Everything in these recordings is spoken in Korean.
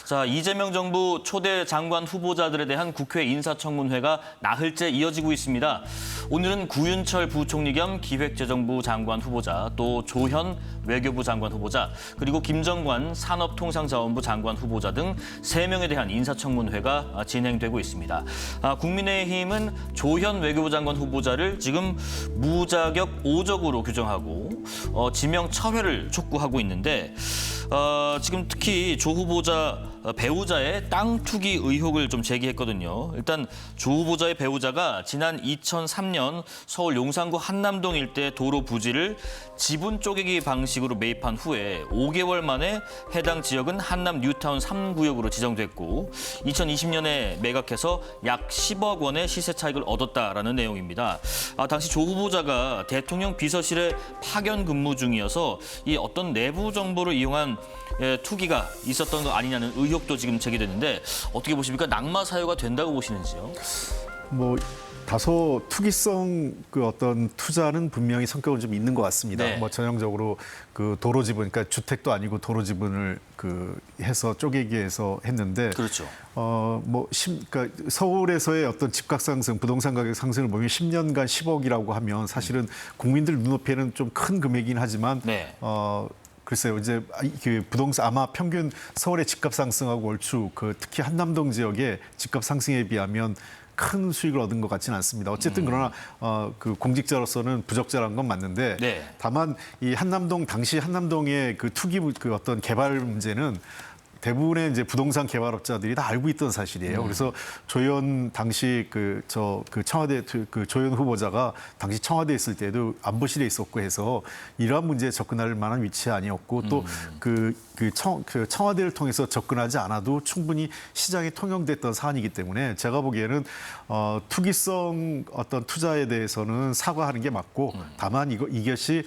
자, 이재명 정부 초대 장관 후보자들에 대한 국회 인사청문회가 나흘째 이어지고 있습니다. 오늘은 구윤철 부총리 겸 기획재정부 장관 후보자, 또 조현 외교부 장관 후보자, 그리고 김정관 산업통상자원부 장관 후보자 등 3명에 대한 인사청문회가 진행되고 있습니다. 국민의힘은 조현 외교부 장관 후보자를 지금 무자격 5적으로 규정하고 지명 철회를 촉구하고 있는데 지금 특히 조 후보자 배우자의 땅 투기 의혹을 좀 제기했거든요. 일단 조 후보자의 배우자가 지난 2003년 서울 용산구 한남동 일대 도로 부지를 지분 쪼개기 방식으로 매입한 후에 5개월 만에 해당 지역은 한남 뉴타운 3구역으로 지정됐고 2020년에 매각해서 약 10억 원의 시세 차익을 얻었다라는 내용입니다. 당시 조 후보자가 대통령 비서실에 파견 근무 중이어서 이 어떤 내부 정보를 이용한 투기가 있었던 거 아니냐는 의혹도 지금 제기됐는데 어떻게 보십니까? 낙마 사유가 된다고 보시는지요? 뭐 다소 투기성 그 어떤 투자는 분명히 성격은 좀 있는 것 같습니다. 네. 뭐 전형적으로 그 도로 지분, 그러니까 주택도 아니고 도로 지분을 그 해서 쪼개기해서 했는데, 그렇죠. 그러니까 서울에서의 어떤 집값 상승, 부동산 가격 상승을 보면 10년간 10억이라고 하면 사실은 국민들 눈높이에는 좀 큰 금액이긴 하지만. 네. 글쎄요, 이제 그 부동산 아마 평균 서울의 집값 상승하고 얼추 그 특히 한남동 지역의 집값 상승에 비하면 큰 수익을 얻은 것 같지는 않습니다. 어쨌든 그러나 그 공직자로서는 부적절한 건 맞는데, 네. 다만 이 한남동 당시 한남동의 그 투기 그 어떤 개발 문제는 대부분의 이제 부동산 개발업자들이 다 알고 있던 사실이에요. 그래서 조현 당시 그 청와대 그 조현 후보자가 당시 청와대에 있을 때도 안보실에 있었고 해서 이러한 문제에 접근할 만한 위치에 아니었고 또 청와대를 통해서 접근하지 않아도 충분히 시장에 통용됐던 사안이기 때문에 제가 보기에는 투기성 어떤 투자에 대해서는 사과하는 게 맞고 다만 이것이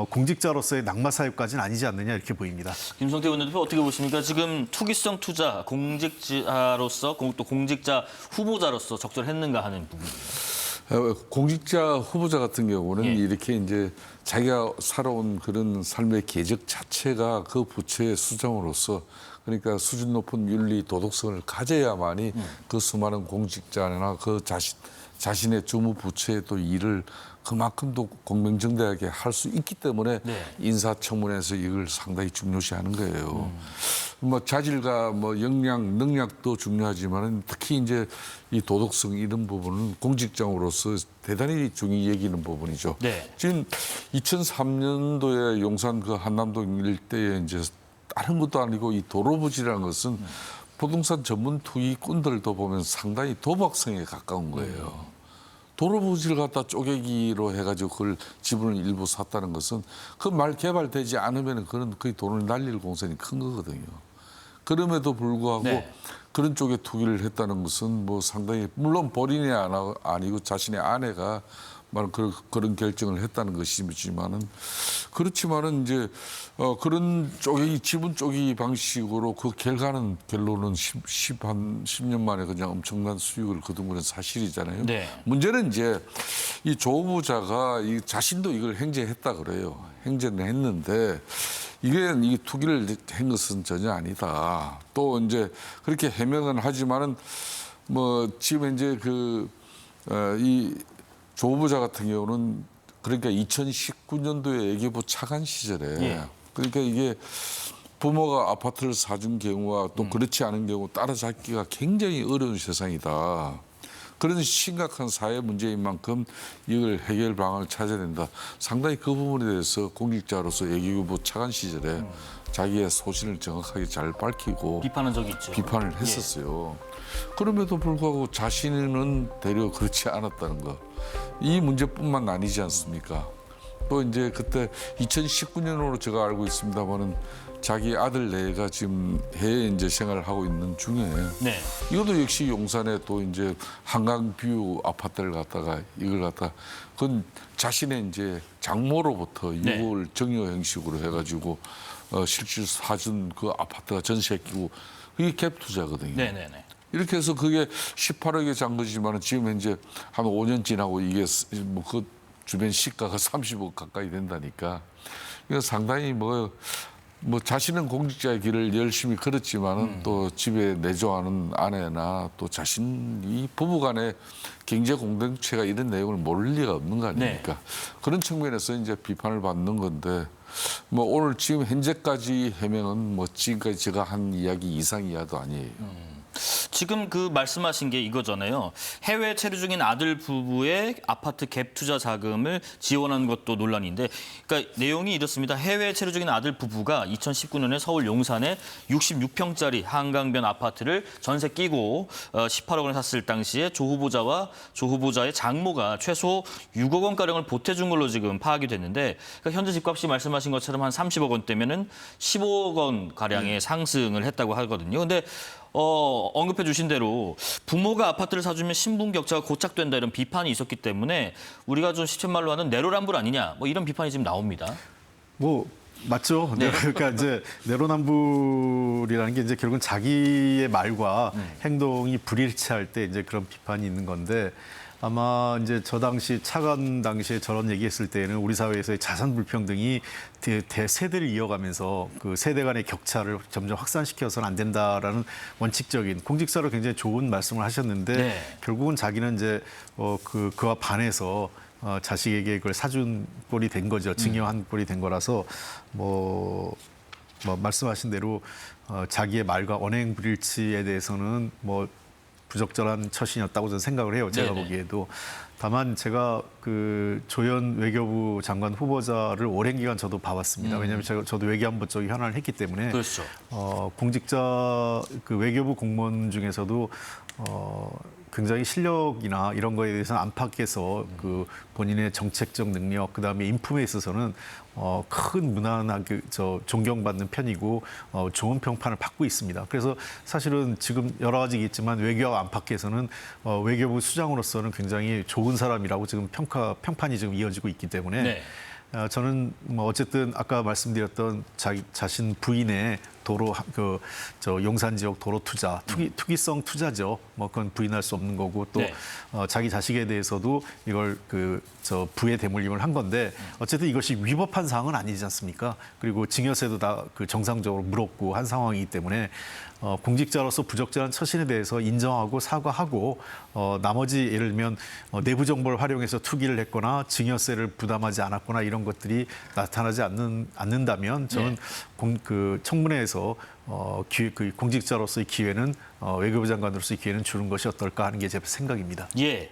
공직자로서의 낙마 사유까지는 아니지 않느냐 이렇게 보입니다. 김성태 원내대표 어떻게 보십니까? 지금 투기성 투자, 공직자로서 또 공직자 후보자로서 적절했는가 하는 부분입니다. 공직자 후보자 같은 경우는 이렇게 이제 자기가 살아온 그런 삶의 궤적 자체가 그 부처의 수장으로서 그러니까 수준 높은 윤리 도덕성을 가져야만이 그 수많은 공직자나 그 자신의 주무 부처의 또 일을 그만큼도 공명정대하게 할 수 있기 때문에 인사청문회에서 이걸 상당히 중요시하는 거예요. 뭐 자질과 뭐 역량, 능력도 중요하지만은 특히 이제 이 도덕성 이런 부분은 공직자로서 대단히 중요히 여기는 부분이죠. 네. 지금 2003년도에 용산 그 한남동 일대에 이제 다른 것도 아니고 이 도로 부지라는 것은 부동산 전문 투기꾼들도 보면 상당히 도박성에 가까운 거예요. 도로 부지를 갖다 쪼개기로 해가지고 그걸 지분을 일부 샀다는 것은 그 말 개발되지 않으면 그런 거의 돈을 날릴 공산이 큰 거거든요. 그럼에도 불구하고 그런 쪽에 투기를 했다는 것은 뭐 상당히 물론 본인이 아니고 자신의 아내가 그런 결정을 했다는 것이지만은 그렇지만은 이제 그런 쪼개기 지분 쪼개기 방식으로 그 결론은 10년 만에 그냥 엄청난 수익을 거둔 건 사실이잖아요. 네. 문제는 이제 이 조 후보자가 자신도 이걸 행제했다 그래요. 행제는 했는데 이 투기를 한 것은 전혀 아니다. 또 이제 그렇게 해명은 하지만은 뭐 지금 이제 이 조 후보자 같은 경우는 그러니까 2019년도에 애기부 차관 시절에 그러니까 이게 부모가 아파트를 사준 경우와 또 그렇지 않은 경우 따라잡기가 굉장히 어려운 세상이다. 그런 심각한 사회 문제인 만큼 이걸 해결 방안을 찾아야 된다. 상당히 그 부분에 대해서 공직자로서 애기부 차관 시절에 자기의 소신을 정확하게 잘 밝히고 비판한 적이 있죠. 비판을 했었어요. 그럼에도 불구하고 자신은 되려 그렇지 않았다는 거. 이 문제뿐만 아니지 않습니까? 또 이제 그때 2019년으로 제가 알고 있습니다만은 자기 아들 내가 지금 해외 이제 생활을 하고 있는 중에 이것도 역시 용산에 또 이제 한강뷰 아파트를 갖다가 이걸 갖다 그건 자신의 이제 장모로부터 6월 정여 형식으로 해가지고 실질 사준 그 아파트가 전세에 끼고 그게 갭 투자거든요. 네네네. 이렇게 해서 그게 18억에 잔 거지만 지금 현재 한 5년 지나고 이게 뭐 그 주변 시가가 30억 가까이 된다니까. 이거 상당히 뭐 뭐 자신은 공직자의 길을 열심히 걸었지만은 또 집에 내조하는 아내나 또 자신 이 부부간의 경제 공동체가 이런 내용을 모를 리가 없는 거 아닙니까? 그런 측면에서 이제 비판을 받는 건데 뭐 오늘 지금 현재까지 해명은 뭐 지금까지 제가 한 이야기 이상 이하도 아니에요. 지금 그 말씀하신 게 이거잖아요. 해외 체류 중인 아들 부부의 아파트 갭 투자 자금을 지원하는 것도 논란인데, 그러니까 내용이 이렇습니다. 해외 체류 중인 아들 부부가 2019년에 서울 용산에 66평짜리 한강변 아파트를 전세 끼고 18억 원을 샀을 당시에 조 후보자와 조 후보자의 장모가 최소 6억 원 가량을 보태준 걸로 지금 파악이 됐는데, 그러니까 현재 집값이 말씀하신 것처럼 한 30억 원대면은 15억 원 가량의 상승을 했다고 하거든요. 근데 언급해 주신 대로 부모가 아파트를 사주면 신분 격차가 고착된다 이런 비판이 있었기 때문에 우리가 좀 시쳇말로 하는 내로남불 아니냐 뭐 이런 비판이 지금 나옵니다. 뭐 맞죠. 네. 그러니까 이제 내로남불이라는 게 이제 결국은 자기의 말과 행동이 불일치할 때 이제 그런 비판이 있는 건데, 아마 이제 저 당시 차관 당시에 저런 얘기했을 때는 우리 사회에서의 자산 불평등이 대세대를 이어가면서 그 세대 간의 격차를 점점 확산시켜서는 안 된다라는 원칙적인 공직사로 굉장히 좋은 말씀을 하셨는데, 네. 결국은 자기는 이제 그와 반해서 자식에게 그걸 사준 꼴이 된 거죠. 증여한 꼴이 된 거라서 뭐 말씀하신 대로 자기의 말과 언행 불일치에 대해서는 뭐 부적절한 처신이었다고 저는 생각을 해요. 제가 네네. 보기에도. 다만 제가 그 조현 외교부 장관 후보자를 오랜 기간 저도 봐왔습니다. 왜냐하면 저도 외교안보 쪽에 현안을 했기 때문에 그렇죠. 공직자 그 외교부 공무원 중에서도 굉장히 실력이나 이런 거에 대해서는 안팎에서 그 본인의 정책적 능력, 그다음에 인품에 있어서는 큰 무난하게 존경받는 편이고 좋은 평판을 받고 있습니다. 그래서 사실은 지금 여러 가지 있지만 외교 안팎에서는 외교부 수장으로서는 굉장히 좋은 사람이라고 지금 평판이 지금 이어지고 있기 때문에 네. 저는 뭐 어쨌든 아까 말씀드렸던 자신 부인의 도로 용산 지역 도로 투자 투기성 투자죠. 뭐 그건 부인할 수 없는 거고 또 네. 자기 자식에 대해서도 이걸 부의 대물림을 한 건데 어쨌든 이것이 위법한 사항은 아니지 않습니까? 그리고 증여세도 다 그 정상적으로 물었고 한 상황이기 때문에 공직자로서 부적절한 처신에 대해서 인정하고 사과하고 나머지 예를 들면 내부 정보를 활용해서 투기를 했거나 증여세를 부담하지 않았거나 이런 것들이 나타나지 않는다면 저는 그 청문회에서 그 공직자로서의 기회는 외교부 장관으로서의 기회는 주는 것이 어떨까 하는 게 제 생각입니다. 예.